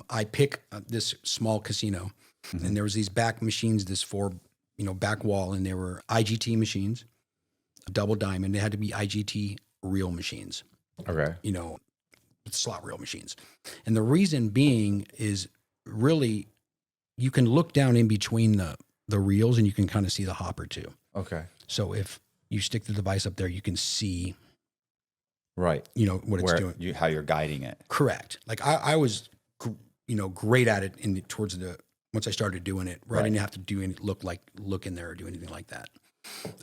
I pick this small casino, and there was these back machines, back wall, and they were IGT machines, double diamond. They had to be IGT real machines, Okay. Slot reel machines. And the reason being is really you can look down in between the reels and you can kind of see the hopper too. Okay. So if you stick the device up there, you can see, Right. what it's doing. How you're guiding it. Correct. Like I was, great at it once I started doing it, right? I didn't have to do any look in there or do anything like that.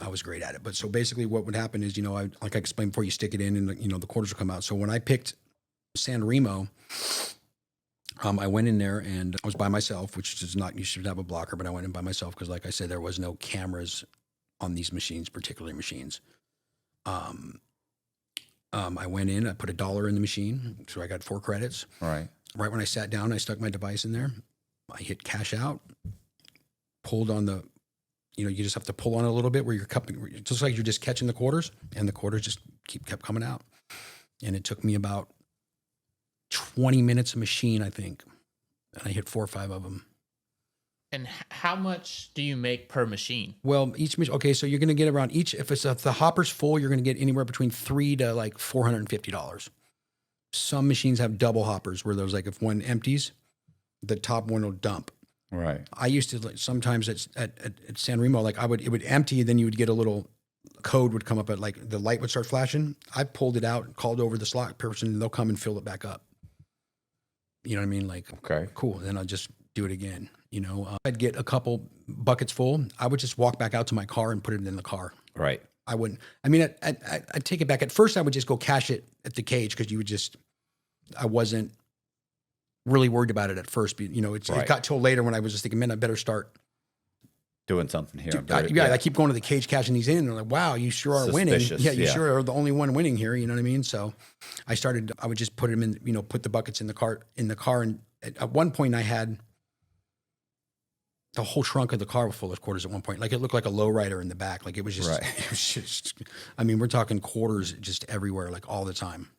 I was great at it. But so basically what would happen is, like I explained before, you stick it in and the quarters will come out. So when I picked San Remo, I went in there and I was by myself, which is not, you should have a blocker, but I went in by myself because like I said, there was no cameras on these machines, particularly machines. I went in, I put $1 in the machine. So I got 4 credits. Right. Right when I sat down, I stuck my device in there. I hit cash out, pulled on the, you just have to pull on it a little bit where you're cupping, just like you're just catching the quarters, and the quarters just kept coming out. And it took me about 20 minutes of machine, I think. And I hit 4 or 5 of them. And how much do you make per machine? Well, each machine, okay, so you're going to get around if the hopper's full, you're going to get anywhere between $300 to like $450. Some machines have double hoppers where there's like, if one empties, the top one will dump. Right. I used to sometimes at San Remo, like it would empty, and then you would get a little code would come up, at like the light would start flashing. I pulled it out, called over the slot person, and they'll come and fill it back up. You know what I mean? Like, okay, cool. Then I'll just do it again. I'd get a couple buckets full. I would just walk back out to my car and put it in the car. Right. I wouldn't. I mean, I'd take it back. At first, I would just go cash it at the cage because I wasn't really worried about it at first. But, it got till later when I was just thinking, man, I better start doing something here. I keep going to the cage, cashing these in, and they're like, wow, you sure are winning. Yeah, you sure are the only one winning here. You know what I mean? So I would just put them in, put the buckets in the car. And at one point I had the whole trunk of the car full of quarters at one point. Like it looked like a lowrider in the back. Like it was just, it was just, I mean, we're talking quarters just everywhere, like all the time.